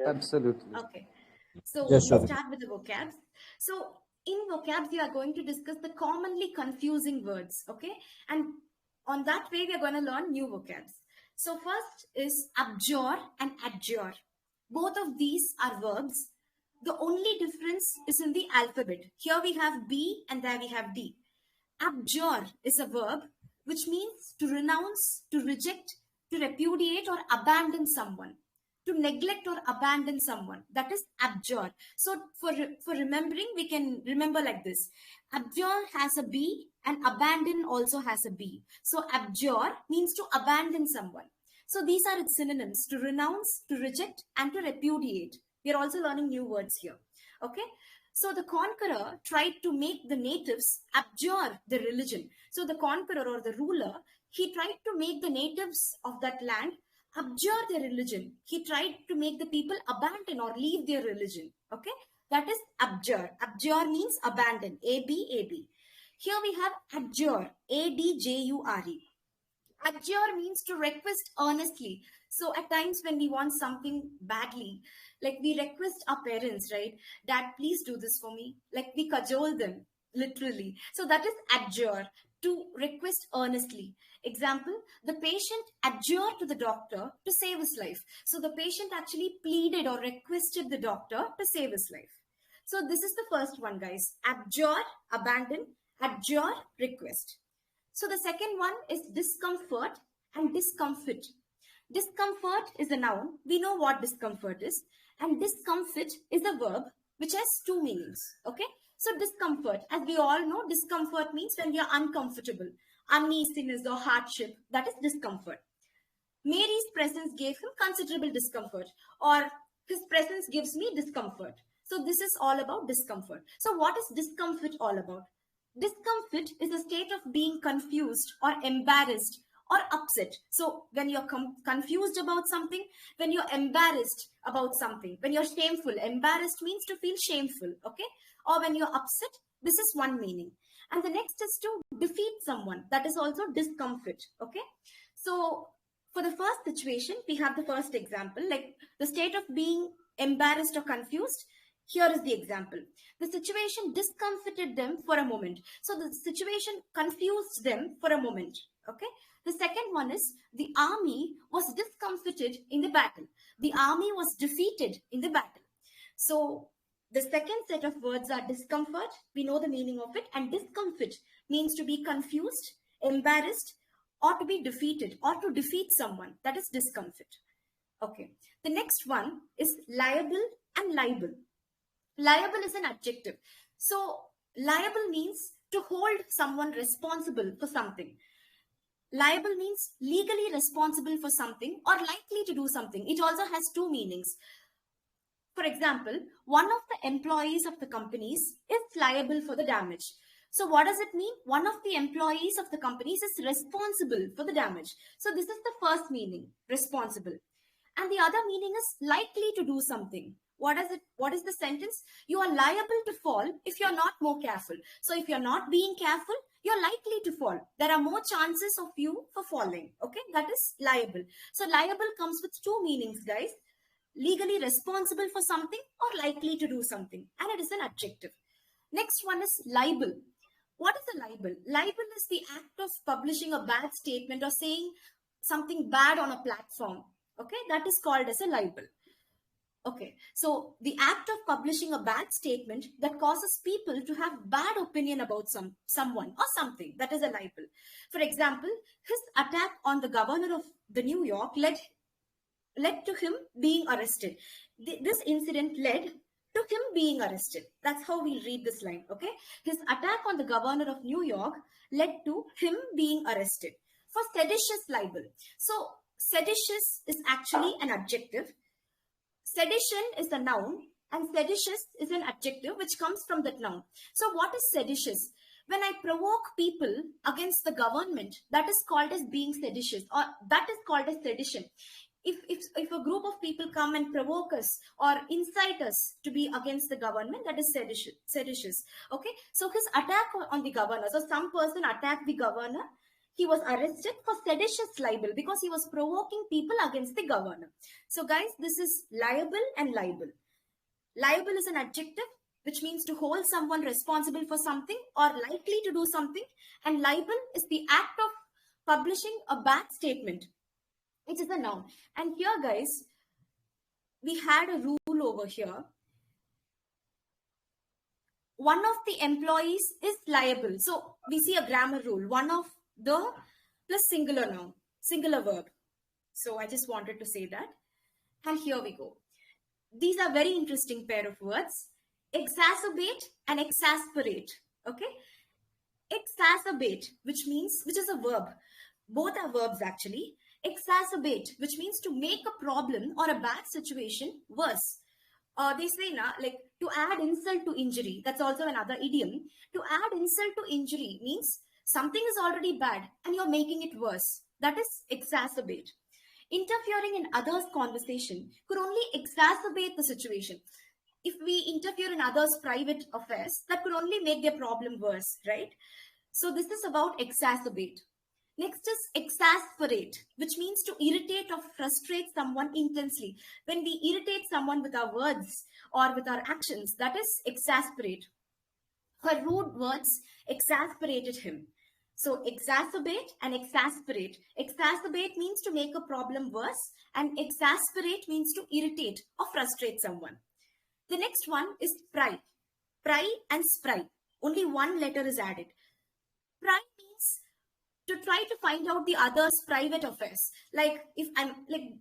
Absolutely. Okay. So Yes, we sure. start with the vocabs. So in vocabs, we are going to discuss the commonly confusing words. Okay. And on that way, we are going to learn new vocabs. So first is abjure and adjure. Both of these are verbs. The only difference is in the alphabet. Here we have B and there we have D. Abjure is a verb which means to renounce, to reject, to repudiate or abandon someone, to neglect or abandon someone. That is abjure. So for remembering, we can remember like this. Abjure has a B and abandon also has a B. So abjure means to abandon someone. So these are its synonyms: to renounce, to reject, and to repudiate. We are also learning new words here. Okay. So the conqueror tried to make the natives abjure the religion. So the conqueror or the ruler, he tried to make the natives of that land abjure their religion. He tried to make the people abandon or leave their religion. Okay, that is abjure. Abjure means abandon. A-B. Here we have adjure. A-D-J-U-R-E. Adjure means to request earnestly. So at times when we want something badly, like we request our parents, right? Dad, please do this for me. Like we cajole them, literally. So that is adjure, to request earnestly. Example, the patient adjured to the doctor to save his life. So the patient actually pleaded or requested the doctor to save his life. So this is the first one, guys. Abjure, abandon, adjure, request. So the second one is discomfort and discomfit. Discomfort is a noun. We know what discomfort is. And discomfit is a verb which has two meanings. Okay. So discomfort, as we all know, discomfort means when we are uncomfortable, uneasiness or hardship. That is discomfort. Mary's presence gave him considerable discomfort, or his presence gives me discomfort. So this is all about discomfort. So what is discomfort all about? Discomfort is a state of being confused or embarrassed or upset. So when you're confused about something, when you're embarrassed about something, when you're shameful, embarrassed means to feel shameful, okay? Or when you're upset, this is one meaning. And the next is to defeat someone. That is also discomfort, okay? So for the first situation, we have the first example, like the state of being embarrassed or confused. Here is the example. The situation discomfited them for a moment. So the situation confused them for a moment. Okay. The second one is the army was discomfited in the battle. The army was defeated in the battle. So the second set of words are discomfort. We know the meaning of it. And discomfort means to be confused, embarrassed, or to be defeated, or to defeat someone. That is discomfort. Okay. The next one is liable and liable. Liable is an adjective. So liable means to hold someone responsible for something. Liable means legally responsible for something or likely to do something. It also has two meanings. For example, one of the employees of the companies is liable for the damage. So what does it mean? One of the employees of the companies is responsible for the damage. So this is the first meaning, responsible. And the other meaning is likely to do something. What is it? What is the sentence? You are liable to fall if you're not more careful. So if you're not being careful, you're likely to fall. There are more chances of you for falling. Okay, that is liable. So liable comes with two meanings, guys. Legally responsible for something or likely to do something. And it is an adjective. Next one is libel. What is a libel? Libel is the act of publishing a bad statement or saying something bad on a platform. Okay, that is called as a libel. Okay, so the act of publishing a bad statement that causes people to have bad opinion about someone or something, that is a libel. For example, his attack on the governor of the New York led to him being arrested. This incident led to him being arrested. That's how we read this line, okay? His attack on the governor of New York led to him being arrested. For seditious libel. So seditious is actually an adjective. Sedition is a noun and seditious is an adjective which comes from that noun. So what is seditious? When I provoke people against the government, that is called as being seditious, or that is called as sedition. If a group of people come and provoke us or incite us to be against the government, that is seditious. Okay. So his attack on the governor, so some person attacked the governor, he was arrested for seditious libel because he was provoking people against the governor. So guys, this is liable and libel. Liable is an adjective which means to hold someone responsible for something or likely to do something, and libel is the act of publishing a bad statement. It is a noun. And here guys, we had a rule over here. One of the employees is liable. So we see a grammar rule. One of the plus singular noun, singular verb. So I just wanted to say that. And here we go. These are very interesting pair of words. Exacerbate and exasperate. Okay. Exacerbate, which is a verb. Both are verbs actually. Exacerbate, which means to make a problem or a bad situation worse. They say now, like to add insult to injury. That's also another idiom. To add insult to injury means something is already bad and you're making it worse. That is exacerbate. Interfering in others' conversation could only exacerbate the situation. If we interfere in others' private affairs, that could only make their problem worse, right? So this is about exacerbate. Next is exasperate, which means to irritate or frustrate someone intensely. When we irritate someone with our words or with our actions, that is exasperate. Her rude words exasperated him. So exacerbate and exasperate. Exacerbate means to make a problem worse, and exasperate means to irritate or frustrate someone. The next one is pry. Pry and spry. Only one letter is added. Pry means to try to find out the other's private affairs. Like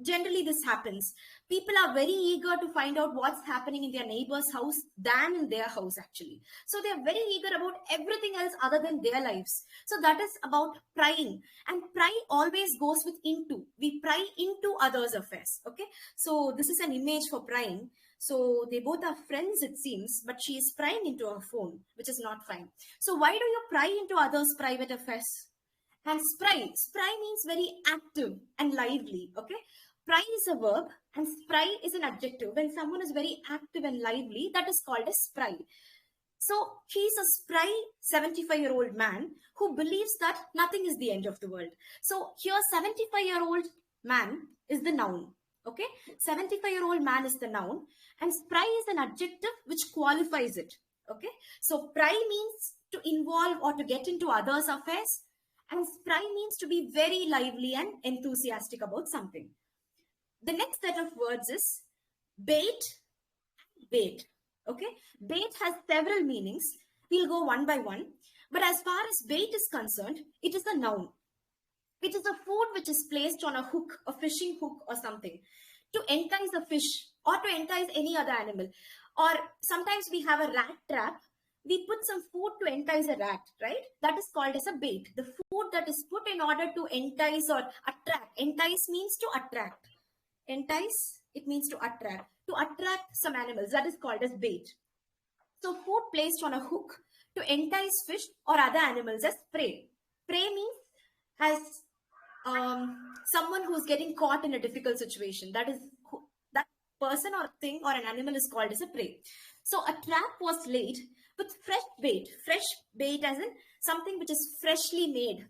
generally this happens. People are very eager to find out what's happening in their neighbor's house than in their house actually. So they are very eager about everything else other than their lives. So that is about prying. And pry always goes with into. We pry into others' affairs. Okay. So this is an image for prying. So they both are friends, it seems, but she is prying into her phone, which is not fine. So why do you pry into others' private affairs? And spry means very active and lively. Okay, pry is a verb and spry is an adjective. When someone is very active and lively, that is called a spry. So he's a spry 75-year-old man who believes that nothing is the end of the world. So here 75-year-old man is the noun. Okay, 75-year-old man is the noun, and spry is an adjective which qualifies it. Okay, so pry means to involve or to get into others' affairs. And spry means to be very lively and enthusiastic about something. The next set of words is bait and bait. Okay, bait has several meanings. We'll go one by one. But as far as bait is concerned, it is a noun. It is a food which is placed on a hook, a fishing hook or something, to entice a fish or to entice any other animal. Or sometimes we have a rat trap. We put some food to entice a rat, right? That is called as a bait. The food that is put in order to entice or attract. Entice means to attract. Entice, it means to attract. To attract some animals, that is called as bait. So food placed on a hook to entice fish or other animals as prey. Prey means as someone who's getting caught in a difficult situation. That person or thing or an animal is called as a prey. So a trap was laid with fresh bait as in something which is freshly made.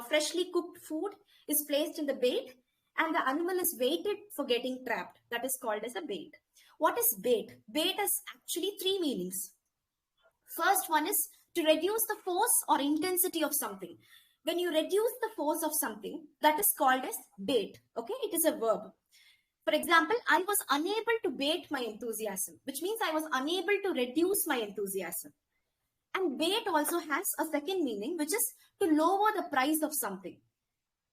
Freshly cooked food is placed in the bait and the animal is waited for getting trapped. That is called as a bait. What is bait? Bait has actually three meanings. First one is to reduce the force or intensity of something. When you reduce the force of something, that is called as bait. Okay, it is a verb. For example, I was unable to bait my enthusiasm, which means I was unable to reduce my enthusiasm. And bait also has a second meaning, which is to lower the price of something.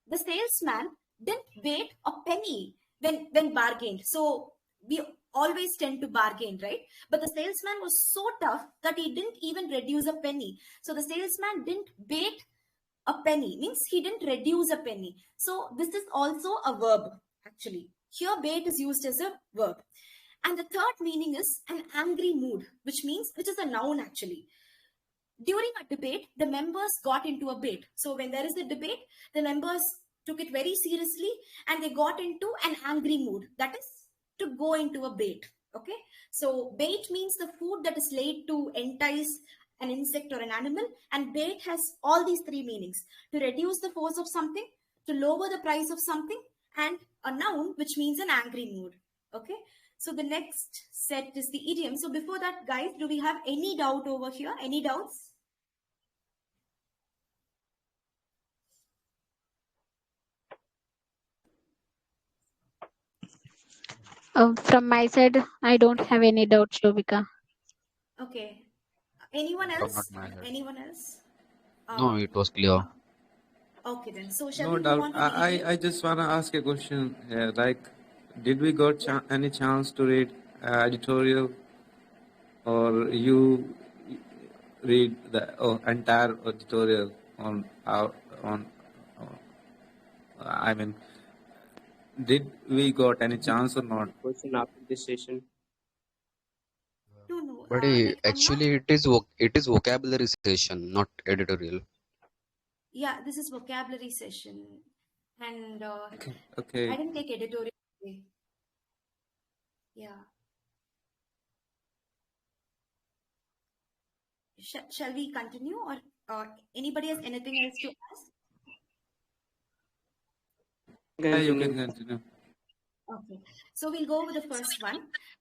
The salesman didn't bait a penny when bargained. So we always tend to bargain, right? But the salesman was so tough that he didn't even reduce a penny. So the salesman didn't bait a penny, means he didn't reduce a penny. So this is also a verb actually. Here bait is used as a verb. And the third meaning is an angry mood, which is a noun actually. During a debate, the members got into a bait. So when there is a debate, the members took it very seriously and they got into an angry mood. That is to go into a bait. Okay. So bait means the food that is laid to entice an insect or an animal, and bait has all these three meanings: to reduce the force of something, to lower the price of something, and a noun which means an angry mood. Okay, so the next set is the idiom. So before that, guys, do we have any doubt over here? Any doubts? From my side, I don't have any doubt, Shobika. Okay. Anyone From else? not my head. Anyone else? No, it was clear. Okay then. So shall No we move doubt. on to the idiom? I just want to ask a question here. Like, did we got any chance to read editorial, or you read the entire editorial on our on? I mean, did we got any chance or not? Question after this session. No. But Like I'm not. actually, it is vocabulary session, not editorial. Yeah, this is vocabulary session, and Okay. I didn't take editorial today. Yeah. Shall we continue, or anybody has anything else to ask? Yeah, you Continue. can continue. Okay, so we'll go with the first one.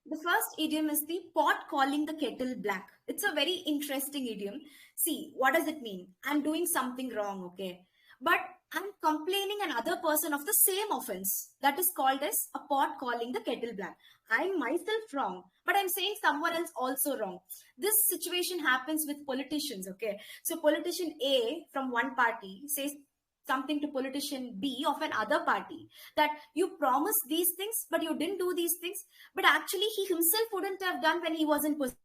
The first idiom is the pot calling the kettle black. It's a very interesting idiom. See, what does it mean? I'm doing something wrong, okay? But I'm complaining another person of the same offense. That is called as a pot calling the kettle black. I'm myself wrong, but I'm saying someone else also wrong. This situation happens with politicians, okay? So politician A from one party says something to politician B of another party, that you promised these things but you didn't do these things, but actually he himself wouldn't have done when he was in position.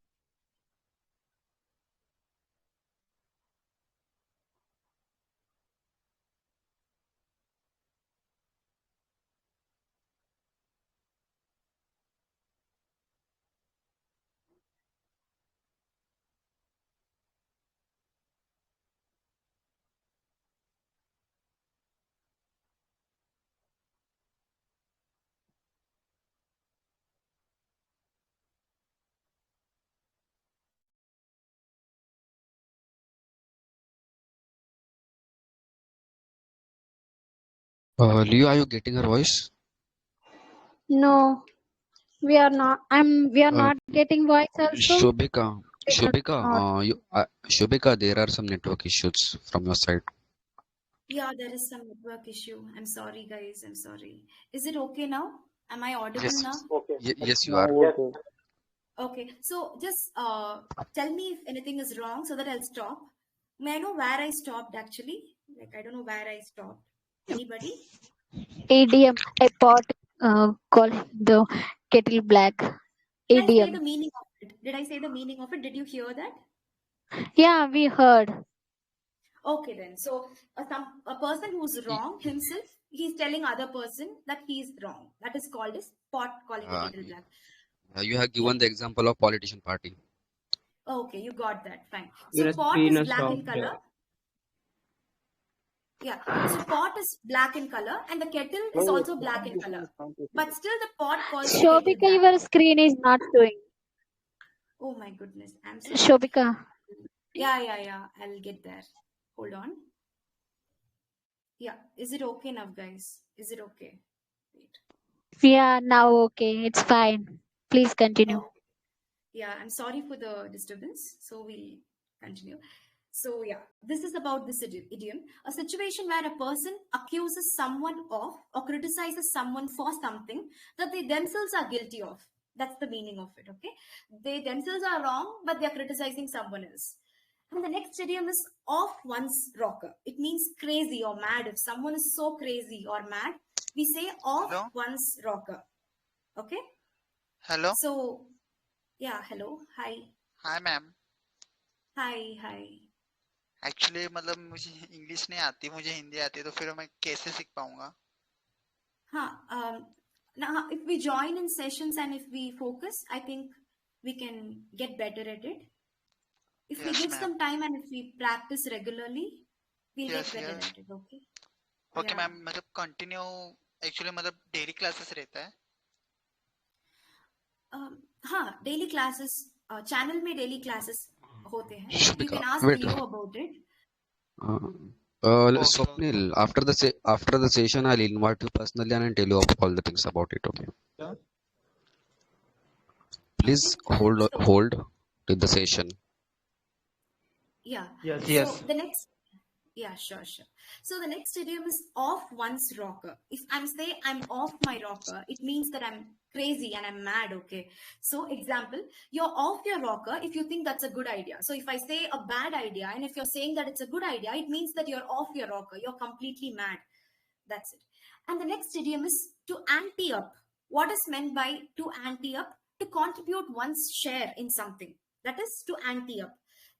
Leo, are you getting her voice? No, we are not. We are Uh, not getting voice also. Shobika, Not. Shobika, there are some network issues from your side. Yeah, there is some network issue. I'm sorry, guys. I'm sorry. Is it okay now? Am I audible Yes, now? Okay. yes, you Now are. okay. Okay, so just tell me if anything is wrong so that I'll stop. May I know where I stopped actually? Like, I don't know where I stopped. Anybody? Idiom. A pot calling the kettle black. Did I say Idiom. the meaning of it? Did I say the meaning of it? Did you hear that? Yeah, we heard. Okay, then. So a person who's Y- wrong himself, he's telling other person that he's wrong. That is called as pot calling the Uh, kettle black. you have Yeah. given the example of politician party. Okay, you got that. Fine. Your So pot screen is is black in stopped. color. Yeah. So pot is black in color, and the kettle is also black in color. But still, the pot calls the kettle Shobika, black. your screen is not showing. Oh my goodness. I'm sorry. Shobika. Yeah. I'll get there. Hold on. Yeah. Is it okay now, guys? Is it okay? Wait. Yeah, now okay. It's fine. Please continue. Oh, yeah. I'm sorry for the disturbance. So we'll continue. So yeah, this is about this idiom. A situation where a person accuses someone of or criticizes someone for something that they themselves are guilty of. That's the meaning of it, okay? They themselves are wrong, but they're criticizing someone else. And the next idiom is off one's rocker. It means crazy or mad. If someone is so crazy or mad, we say off Hello? one's rocker. Okay? Hello So, yeah, hello. Hi. Hi ma'am Hi. Actually मतलब मुझे English नहीं आती, मुझे हिंदी आती है, तो फिर मैं कैसे सीख पाऊंगा? Now, if we join in sessions and if we focus, I think we can get better at it. If we yes give ma'am. some time and if we practice regularly, we'll Yes, get better yes. at it, okay? Okay Yeah. Ma'am, मतलब continue actually मतलब daily classes रहता है? हाँ, daily classes channel में daily classes होते हैं. You Shubhika, can ask wait. Leo about it. Okay, Swapnil, after the session, I'll invite you personally and I'll tell you all the things about it. Okay. okay. Please Okay. So hold to the session. yeah. Yes. So Yes. the next, yeah, sure. So the next idiom is off one's rocker. If I'm say I'm off my rocker, it means that I'm crazy and I'm mad. Okay. So example, you're off your rocker if you think that's a good idea. So if I say a bad idea and if you're saying that it's a good idea, it means that you're off your rocker. You're completely mad. That's it. And the next idiom is to ante up. What is meant by to ante up? To contribute one's share in something. That is to ante up.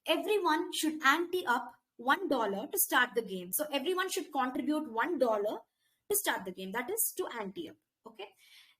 Everyone should ante up $1 to start the game. So everyone should contribute $1 to start the game. That is to ante up. Okay.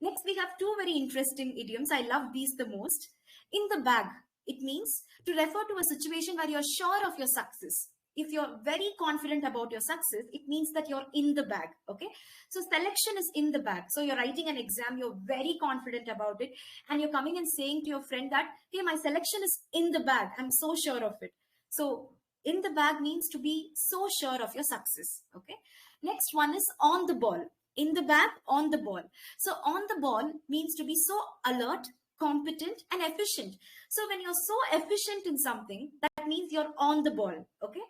Next, we have two very interesting idioms. I love these the most. In the bag, it means to refer to a situation where you're sure of your success. If you're very confident about your success, it means that you're in the bag. Okay. So selection is in the bag. So you're writing an exam, you're very confident about it, and you're coming and saying to your friend that, hey, my selection is in the bag. I'm so sure of it. So in the bag means to be so sure of your success. Okay. Next one is on the ball. In the bag, on the ball. So on the ball means to be so alert, competent, and efficient. So when you're so efficient in something, that means you're on the ball. Okay.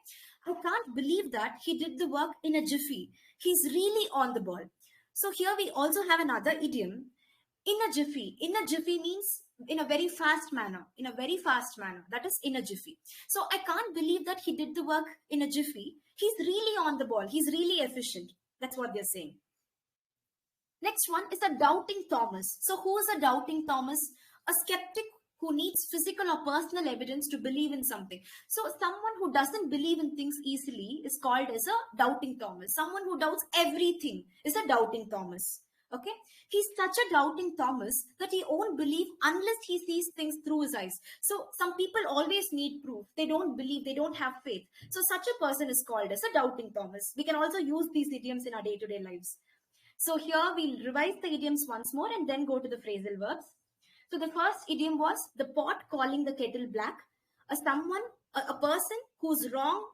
I can't believe that he did the work in a jiffy. He's really on the ball. So here we also have another idiom, in a jiffy. In a jiffy means in a very fast manner. In a very fast manner. That is in a jiffy. So I can't believe that he did the work in a jiffy. He's really on the ball. He's really efficient. That's what they're saying. Next one is a doubting Thomas. So who is a doubting Thomas? A skeptic who needs physical or personal evidence to believe in something. So someone who doesn't believe in things easily is called as a doubting Thomas. Someone who doubts everything is a doubting Thomas. Okay. He's such a doubting Thomas that he won't believe unless he sees things through his eyes. So some people always need proof. They don't believe, they don't have faith. So such a person is called as a doubting Thomas. We can also use these idioms in our day-to-day lives. So here we'll revise the idioms once more and then go to the phrasal verbs. So the first idiom was the pot calling the kettle black. A person who's wrong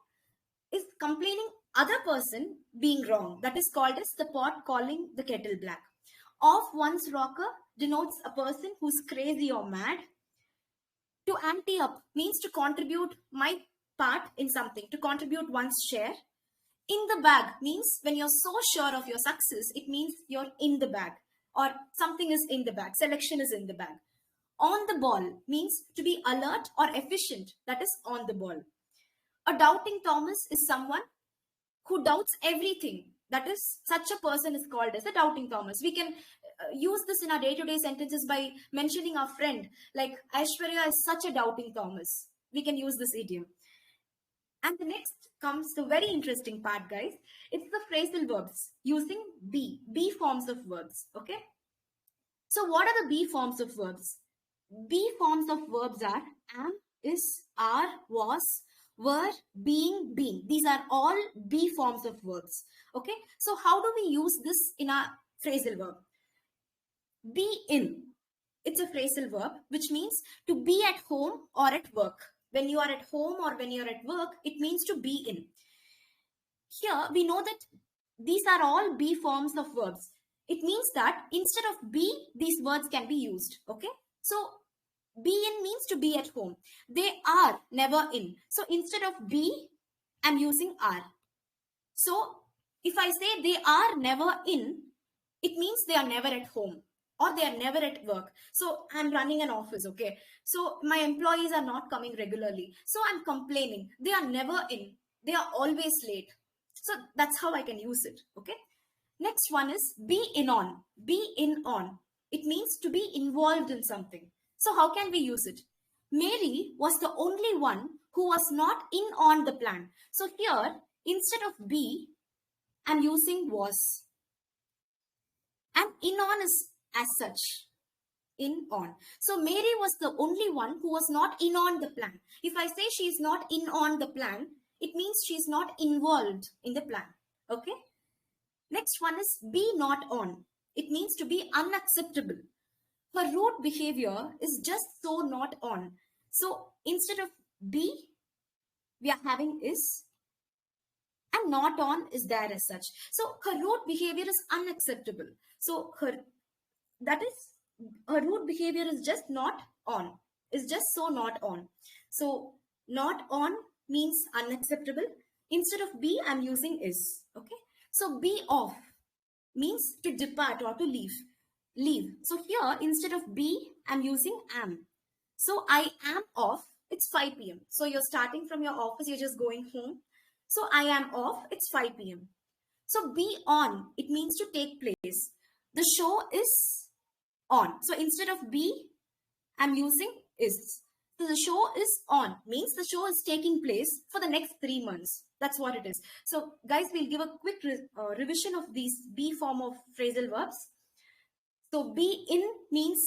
is complaining other person being wrong. That is called as the pot calling the kettle black. Off one's rocker denotes a person who's crazy or mad. To ante up means to contribute my part in something, to contribute one's share. In the bag means when you're so sure of your success, it means you're in the bag or something is in the bag. Selection is in the bag. On the ball means to be alert or efficient. That is on the ball. A doubting Thomas is someone who doubts everything. That is, such a person is called as a doubting Thomas. We can use this in our day-to-day sentences by mentioning our friend, like Aishwarya is such a doubting Thomas. We can use this idiom. And the next comes the very interesting part, guys. It's the phrasal verbs using be forms of verbs. Okay. So what are the be forms of verbs? Be forms of verbs are am, is, are, was, were, being, been. These are all be forms of verbs. Okay. So how do we use this in our phrasal verb? Be in. It's a phrasal verb, which means to be at home or at work. When you are at home or when you're at work, it means to be in. Here, we know that these are all be forms of verbs. It means that instead of be, these words can be used. Okay. So, be in means to be at home. They are never in. So, instead of be, I'm using are. So, if I say they are never in, it means they are never at home or they are never at work. So I'm running an office, okay? So my employees are not coming regularly. So I'm complaining. They are never in. They are always late. So that's how I can use it, okay? Next one is be in on. Be in on. It means to be involved in something. So how can we use it? Mary was the only one who was not in on the plan. So here, instead of be, I'm using was. And in on is as such. In on. So Mary was the only one who was not in on the plan. If I say she is not in on the plan, it means she is not involved in the plan. Okay. Next one is be not on. It means to be unacceptable. Her rude behavior is just so not on. So instead of be, we are having is, and not on is there as such. So her rude behavior is unacceptable. So her rude behavior is just not on, is just so not on. So not on means unacceptable. Instead of be, I'm using is. Okay. So be off means to depart or to leave. So here instead of be, I'm using am. So I am off. It's 5 p.m. So you're starting from your office, you're just going home. So I am off. It's 5 p.m. So be on, it means to take place. The show is on. So instead of be, I'm using is. So the show is on means the show is taking place for the next 3 months. That's what it is. So guys, we'll give a quick revision of these be form of phrasal verbs. So be in means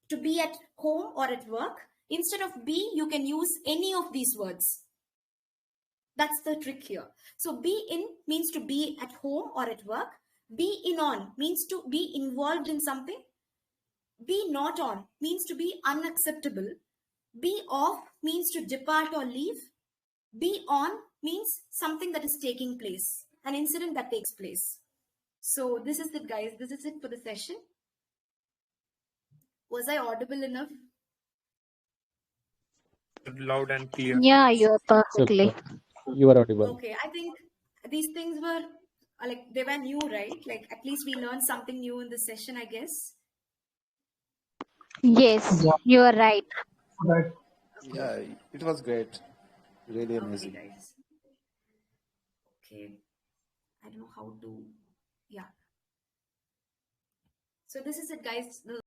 to be at home or at work. Instead of be, you can use any of these words. That's the trick here. So be in means to be at home or at work. Be in on means to be involved in something. Be not on means to be unacceptable. Be off means to depart or leave. Be on means something that is taking place, an incident that takes place. So this is it, guys. This is it for the session. Was I audible enough? Loud and clear. Yeah, you're perfectly. Super. You are audible. Okay, I think these things were like they were new, right? Like at least we learned something new in this session, I guess. Yes, Yeah, you are right. right. Yeah, it was great. Really Okay, amazing. guys. Okay, I don't know how to. Yeah. So this is it, guys. The